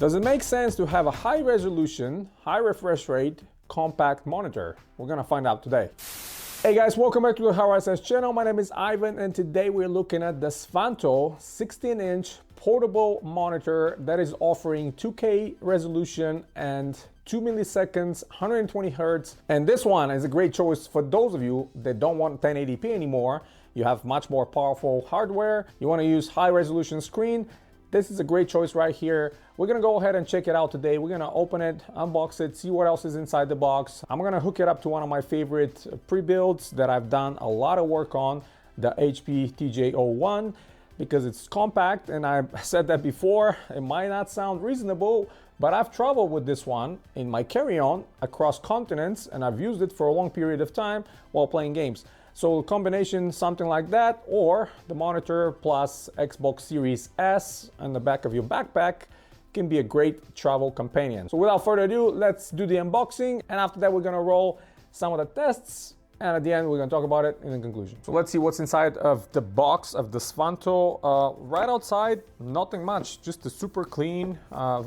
Does it make sense to have a high resolution, high refresh rate, compact monitor? We're gonna find out today. Hey guys, welcome back to the HowISS channel. My name is Ivan and today we're looking at the Svantto 16-inch portable monitor that is offering 2K resolution and 2 milliseconds, 120 Hertz. And this one is a great choice for those of you that don't want 1080p anymore. You have much more powerful hardware. You wanna use high resolution screen. This is a great choice right here. We're gonna go ahead and check it out today. We're gonna open it, unbox it, see what else is inside the box. I'm gonna hook it up to one of my favorite pre-builds that I've done a lot of work on, the HP TJ01, because it's compact, and I said that before, it might not sound reasonable, but I've traveled with this one in my carry-on across continents, and I've used it for a long period of time while playing games. So a combination, something like that, or the monitor plus Xbox Series S on the back of your backpack can be a great travel companion. So without further ado, let's do the unboxing. And after that, we're gonna roll some of the tests. And at the end, we're gonna talk about it in the conclusion. So let's see what's inside of the box of the Svantto. Right outside, nothing much, just a super clean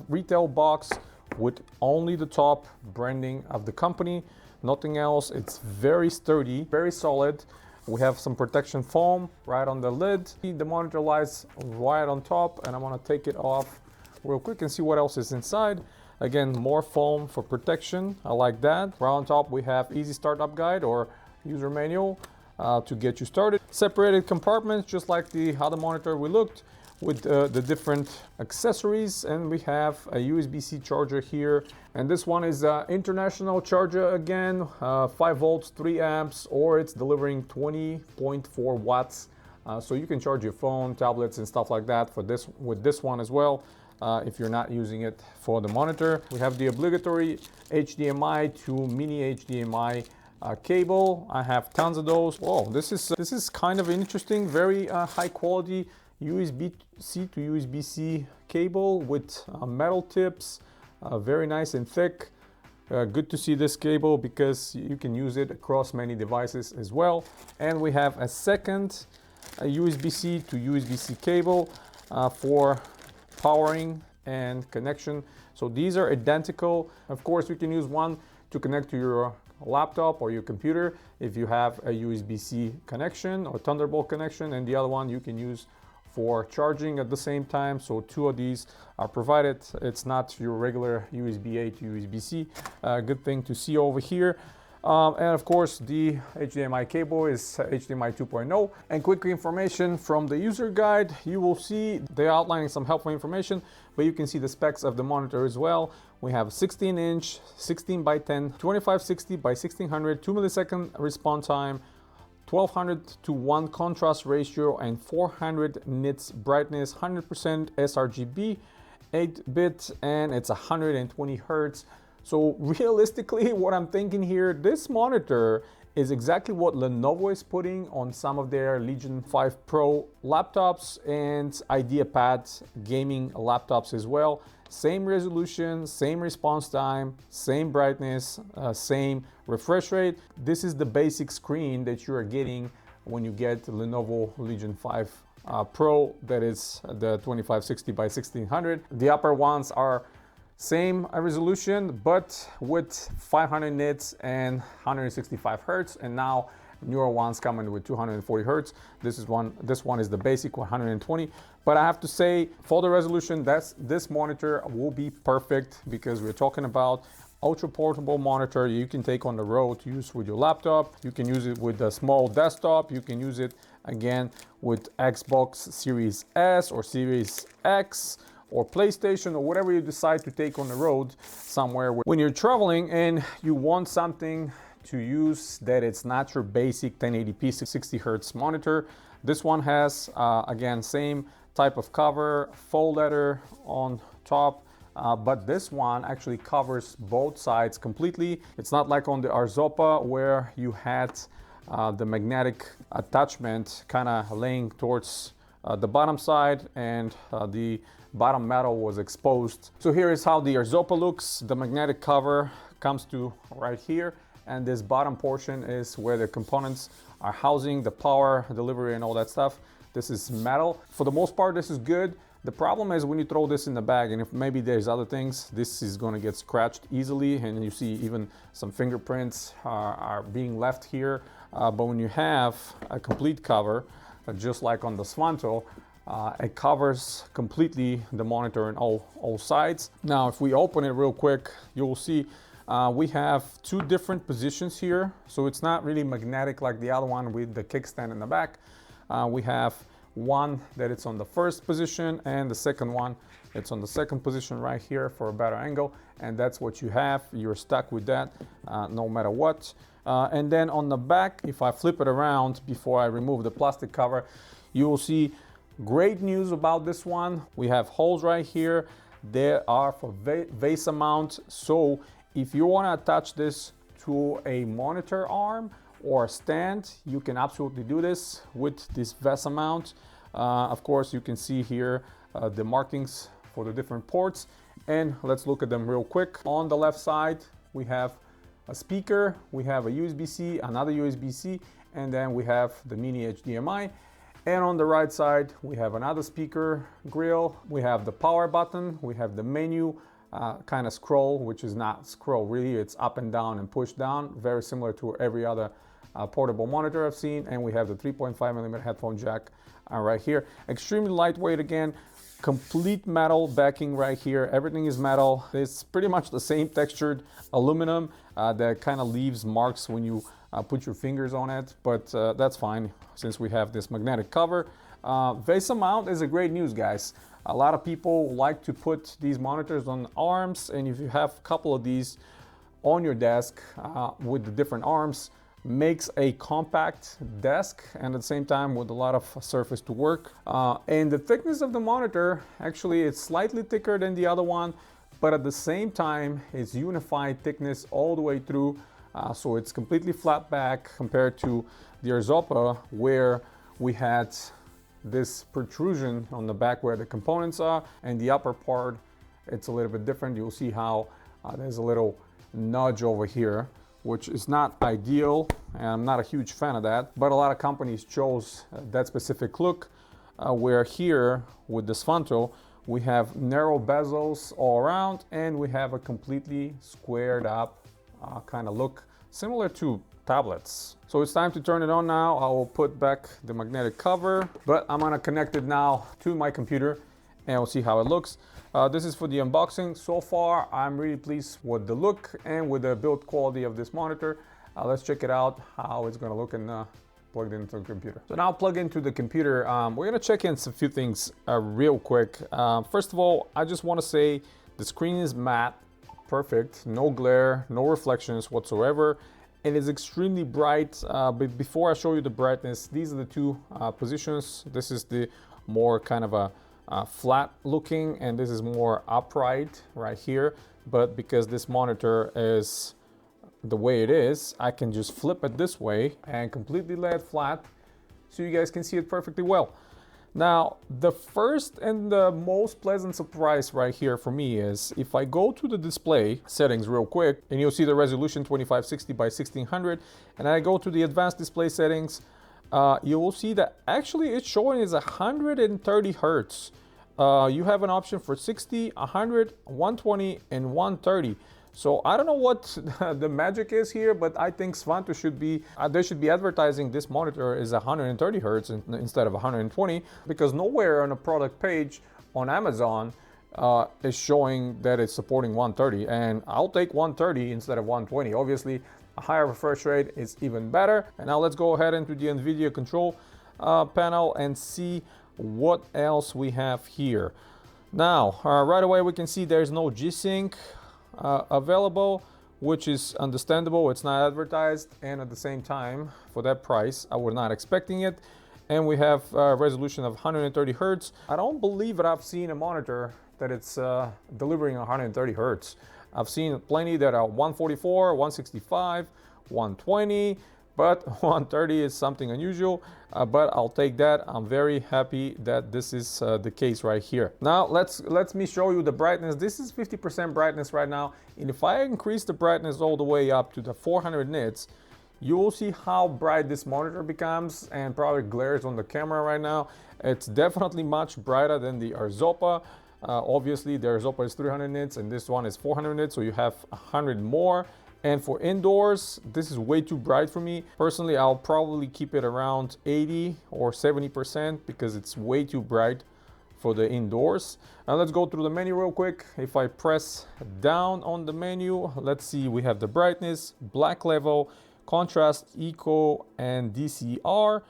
retail box with only the top branding of the company. Nothing else. It's very sturdy, very solid. We have some protection foam right on the lid. The monitor lies right on top, and I'm gonna take it off real quick and see what else is inside. Again, more foam for protection. I like that. Right on top, we have easy startup guide or user manual to get you started. Separated compartments, just like the other monitor we looked, with the different accessories. And we have a USB-C charger here, and this one is an international charger again, 5 volts 3 amps, or it's delivering 20.4 watts, so you can charge your phone, tablets and stuff like that for this with this one as well, if you're not using it for the monitor. We have the obligatory HDMI to mini HDMI cable. I have tons of those. Whoa, this is kind of interesting, very high quality USB-C to USB-C cable with metal tips, very nice and thick. Good to see this cable because you can use it across many devices as well. And we have a second USB-C to USB-C cable for powering and connection. So these are identical. Of course, you can use one to connect to your laptop or your computer if you have a USB-C connection or Thunderbolt connection, and the other one you can use for charging at the same time. So two of these are provided. It's not your regular USB-A to USB-C. Good thing to see over here. And of course, the HDMI cable is HDMI 2.0. And quick information from the user guide, you will see they're outlining some helpful information, but you can see the specs of the monitor as well. We have 16-inch, 16 by 10, 2560 by 1600, 2 millisecond response time, 1200 to 1 contrast ratio, and 400 nits brightness, 100% sRGB, 8-bit, and it's 120 Hertz. So realistically, what I'm thinking here, this monitor is exactly what Lenovo is putting on some of their Legion 5 Pro laptops and IdeaPad gaming laptops as well. Same resolution, same response time, same brightness, same refresh rate. This is the basic screen that you are getting when you get the Lenovo Legion 5 Pro, that is the 2560 by 1600. The upper ones are same resolution, but with 500 nits and 165 Hertz, and now newer ones coming with 240 Hertz. This one is the basic 120. But I have to say, for the resolution, this monitor will be perfect because we're talking about ultra portable monitor you can take on the road to use with your laptop. You can use it with a small desktop. You can use it again with Xbox Series S or Series X or PlayStation or whatever you decide to take on the road somewhere. When you're traveling and you want something to use that it's not your basic 1080p 60 Hertz monitor, this one has again same type of cover, faux leather on top, but this one actually covers both sides completely. It's not like on the Arzopa where you had the magnetic attachment kind of laying towards the bottom side and the bottom metal was exposed. So here is how the Arzopa looks. The magnetic cover comes to right here, and this bottom portion is where the components are housing, the power delivery and all that stuff. This is metal. For the most part, this is good. The problem is when you throw this in the bag, and if maybe there's other things, this is going to get scratched easily, and you see even some fingerprints are being left here. But when you have a complete cover, just like on the Svantto, it covers completely the monitor in all sides. Now, if we open it real quick, you'll see we have two different positions here. So it's not really magnetic like the other one with the kickstand in the back. We have one that it's on the first position, and the second one it's on the second position right here for a better angle, and that's what you have. You're stuck with that no matter what. And then on the back, if I flip it around before I remove the plastic cover, you will see great news about this one. We have holes right here. They are for VESA mount, so if you want to attach this to a monitor arm or stand, you can absolutely do this with this VESA mount. Of course, you can see here the markings for the different ports, and let's look at them real quick. On the left side, we have a speaker, we have a USB-C, another USB-C, and then we have the mini HDMI. And on the right side, we have another speaker grill, we have the power button, we have the menu, kind of scroll, which is not scroll really, it's up and down and push down, very similar to every other portable monitor I've seen. And we have the 3.5mm headphone jack right here. Extremely lightweight again, complete metal backing right here. Everything is metal. It's pretty much the same textured aluminum that kind of leaves marks when you put your fingers on it, but that's fine since we have this magnetic cover. VESA mount is a great news, guys. A lot of people like to put these monitors on arms, and if you have a couple of these on your desk with the different arms, makes a compact desk and at the same time with a lot of surface to work. And the thickness of the monitor, actually it's slightly thicker than the other one, but at the same time it's unified thickness all the way through. So it's completely flat back compared to the Arzopa, where we had this protrusion on the back where the components are, and the upper part it's a little bit different. You'll see how there's a little nudge over here, which is not ideal, and I'm not a huge fan of that, but a lot of companies chose that specific look, where here with the Svantto we have narrow bezels all around, and we have a completely squared up kind of look, similar to tablets. So it's time to turn it on now. I will put back the magnetic cover, but I'm gonna connect it now to my computer and we'll see how it looks. This is for the unboxing. So far, I'm really pleased with the look and with the build quality of this monitor. Let's check it out, how it's gonna look and plugged into the computer. So now plug into the computer. We're gonna check in a few things real quick. First of all, I just wanna say the screen is matte, perfect, no glare, no reflections whatsoever. It is extremely bright, but before I show you the brightness, these are the two positions. This is the more kind of a flat looking, and this is more upright right here. But because this monitor is the way it is, I can just flip it this way and completely lay it flat so you guys can see it perfectly well. Now, the first and the most pleasant surprise right here for me is if I go to the display settings real quick, and you'll see the resolution 2560 by 1600, and I go to the advanced display settings, you will see that actually it's showing is 130 Hertz. You have an option for 60, 100, 120, and 130. So I don't know what the magic is here, but I think Svantto should be, they should be advertising this monitor is 130 Hertz instead of 120, because nowhere on a product page on Amazon is showing that it's supporting 130, and I'll take 130 instead of 120. Obviously, a higher refresh rate is even better. And now let's go ahead into the NVIDIA control panel and see what else we have here. Now, right away we can see there's no G-Sync available, which is understandable. It's not advertised, and at the same time, for that price, I was not expecting it. And we have a resolution of 130 Hertz. I don't believe that I've seen a monitor that it's delivering 130 Hertz. I've seen plenty that are 144, 165, 120, but 130 is something unusual, but I'll take that. I'm very happy that this is the case right here. Now let me show you the brightness. This is 50% brightness right now, and if I increase the brightness all the way up to the 400 nits, you will see how bright this monitor becomes and probably glares on the camera right now. It's definitely much brighter than the Arzopa. Obviously, the Arzopa is 300 nits and this one is 400 nits, so you have 100 more. And for indoors, this is way too bright for me. Personally, I'll probably keep it around 80 or 70% because it's way too bright for the indoors. Now let's go through the menu real quick. If I press down on the menu, let's see, we have the brightness, black level, contrast, eco, and DCR.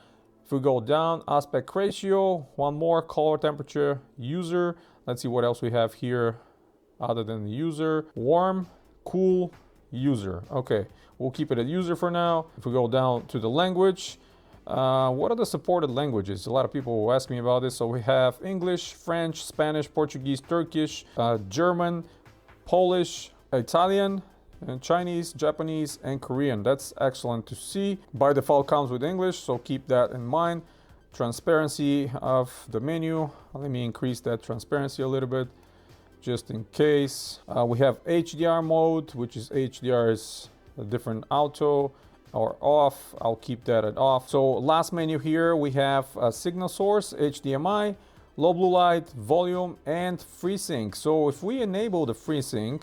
If we go down, aspect ratio, one more, color, temperature, user. Let's see what else we have here other than the user. Warm, cool, user. Okay, we'll keep it at user for now. If we go down to the language, what are the supported languages? A lot of people will ask me about this. So we have English, French, Spanish, Portuguese, Turkish, German, Polish, Italian, and Chinese, Japanese, and Korean. That's excellent to see. By default comes with English, so keep that in mind. Transparency of the menu. Let me increase that transparency a little bit just in case. We have HDR mode, which is HDR is a different auto or off. I'll keep that at off. So last menu here, we have a signal source, HDMI, low blue light, volume, and FreeSync. So if we enable the FreeSync,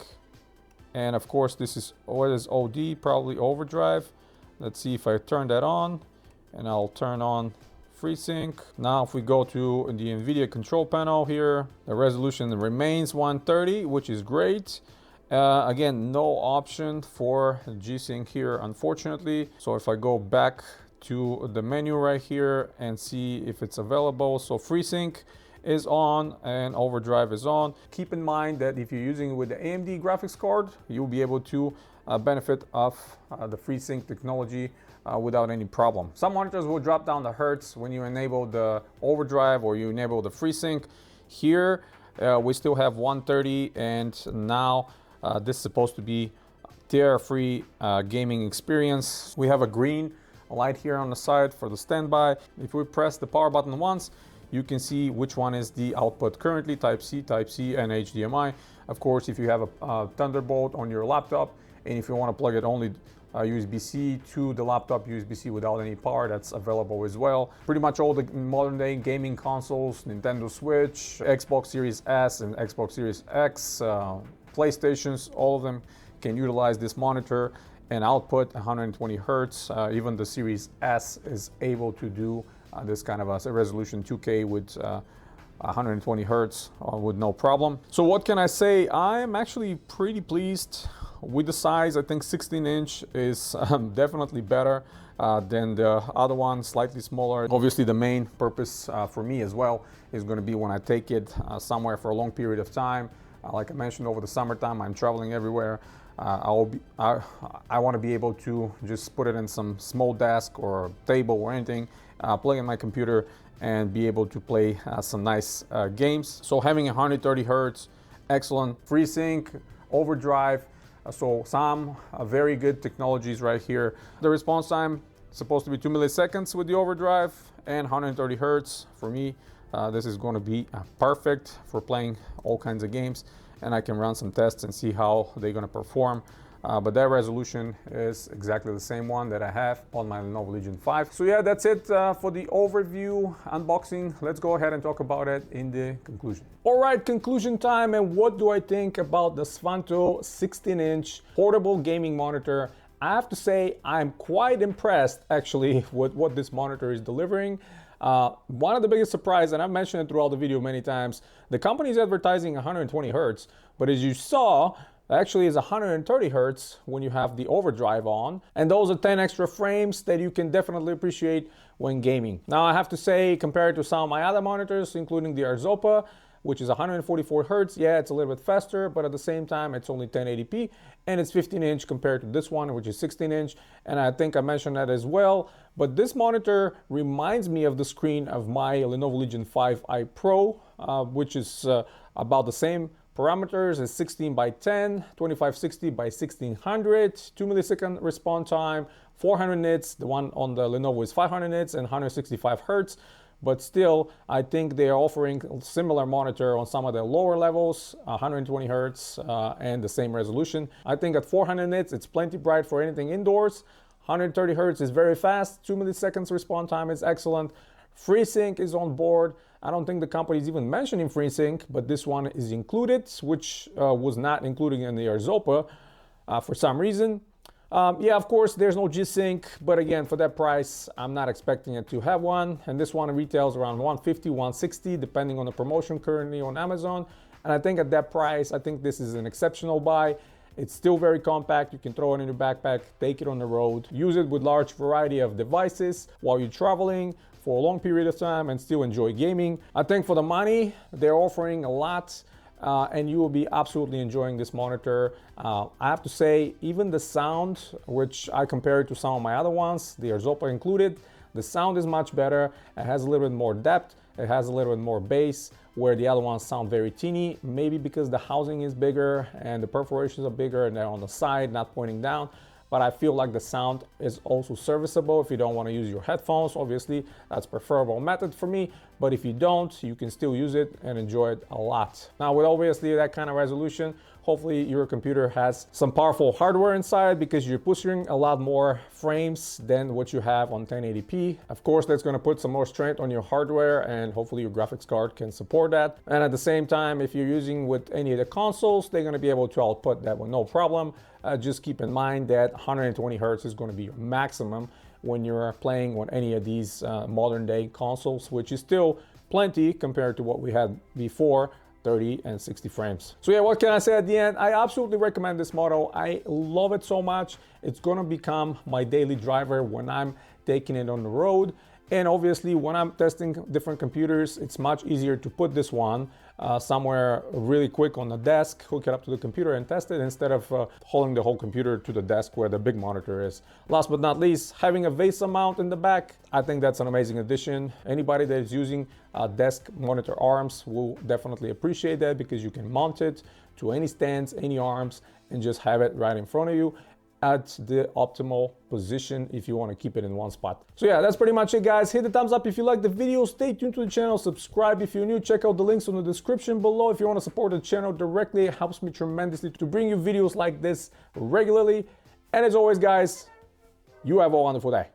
and of course this is what is OD, probably overdrive. Let's see if I turn that on, and I'll turn on FreeSync. Now if we go to the NVIDIA control panel here, the resolution remains 130, which is great. Again, no option for G-Sync here, unfortunately. So if I go back to the menu right here and see if it's available. So FreeSync is on and overdrive is on. Keep in mind that if you're using it with the AMD graphics card, you'll be able to benefit of the FreeSync technology without any problem. Some monitors will drop down the hertz when you enable the overdrive or you enable the FreeSync. Here we still have 130, and now this is supposed to be tear-free gaming experience. We have a green light here on the side for the standby. If we press the power button once, you can see which one is the output currently, Type-C, and HDMI. Of course, if you have a Thunderbolt on your laptop, and if you want to plug it only USB-C to the laptop USB-C without any power, that's available as well. Pretty much all the modern day gaming consoles, Nintendo Switch, Xbox Series S and Xbox Series X, PlayStations, all of them can utilize this monitor and output 120 hertz. Even the Series S is able to do this kind of a resolution 2K with 120 hertz with no problem. So what can I say? I'm actually pretty pleased with the size. I think 16-inch is definitely better than the other one, slightly smaller. Obviously the main purpose for me as well is going to be when I take it somewhere for a long period of time. Like I mentioned, over the summertime, I'm traveling everywhere. I want to be able to just put it in some small desk or table or anything, plug in my computer and be able to play some nice games. So having 130 hertz, excellent FreeSync, overdrive, so some very good technologies right here. The response time is supposed to be 2 milliseconds with the overdrive and 130 hertz. For me, this is going to be perfect for playing all kinds of games, and I can run some tests and see how they're going to perform. But that resolution is exactly the same one that I have on my Lenovo Legion 5. So yeah, that's it for the overview unboxing. Let's go ahead and talk about it in the conclusion. All right, conclusion time. And what do I think about the Svantto 16-inch portable gaming monitor? I have to say I'm quite impressed actually with what this monitor is delivering. One of the biggest surprises, and I've mentioned it throughout the video many times, the company is advertising 120 hertz, but as you saw, actually is 130 hertz when you have the overdrive on, and those are 10 extra frames that you can definitely appreciate when gaming. Now I have to say, compared to some of my other monitors, including the Arzopa, which is 144 hertz, yeah, it's a little bit faster, but at the same time it's only 1080p, and it's 15-inch compared to this one, which is 16-inch, and I think I mentioned that as well. But this monitor reminds me of the screen of my Lenovo Legion 5i Pro, which is about the same parameters as 16 by 10, 2560 by 1600, 2 millisecond response time, 400 nits. The one on the Lenovo is 500 nits and 165 hertz. But still, I think they are offering a similar monitor on some of the lower levels, 120 hertz and the same resolution. I think at 400 nits, it's plenty bright for anything indoors. 130 Hertz is very fast, 2 milliseconds response time is excellent. FreeSync is on board. I don't think the company is even mentioning FreeSync, but this one is included, which was not included in the Arzopa for some reason. Yeah, of course, there's no G-Sync, but again, for that price, I'm not expecting it to have one. And this one retails around 150, 160, depending on the promotion currently on Amazon. And I think at that price, I think this is an exceptional buy. It's still very compact. You can throw it in your backpack, take it on the road, use it with large variety of devices while you're traveling for a long period of time and still enjoy gaming. I think for the money, they're offering a lot. And you will be absolutely enjoying this monitor. I have to say, even the sound, which I compare it to some of my other ones, the Arzopa included, the sound is much better. It has a little bit more depth. It has a little bit more bass, where the other ones sound very teeny, maybe because the housing is bigger and the perforations are bigger and they're on the side, not pointing down. But I feel like the sound is also serviceable if you don't want to use your headphones. Obviously, that's preferable method for me. But if you don't, you can still use it and enjoy it a lot. Now, with obviously that kind of resolution, hopefully your computer has some powerful hardware inside, because you're pushing a lot more frames than what you have on 1080p. Of course, that's going to put some more strength on your hardware, and hopefully your graphics card can support that. And at the same time, if you're using with any of the consoles, they're going to be able to output that with no problem. Just keep in mind that 120 Hertz is going to be your maximum when you're playing on any of these modern day consoles, which is still plenty compared to what we had before, 30 and 60 frames. So yeah, what can I say at the end? I absolutely recommend this model. I love it so much. It's going to become my daily driver when I'm taking it on the road. And obviously, when I'm testing different computers, it's much easier to put this one somewhere really quick on the desk, hook it up to the computer and test it, instead of holding the whole computer to the desk where the big monitor is. Last but not least, having a VESA mount in the back, I think that's an amazing addition. Anybody that is using desk monitor arms will definitely appreciate that, because you can mount it to any stands, any arms, and just have it right in front of you at the optimal position if you want to keep it in one spot. So yeah, that's pretty much it, guys. Hit the thumbs up if you like the video. Stay tuned to the channel. Subscribe if you're new. Check out the links in the description below if you want to support the channel directly. It helps me tremendously to bring you videos like this regularly. And as always, guys, you have a wonderful day.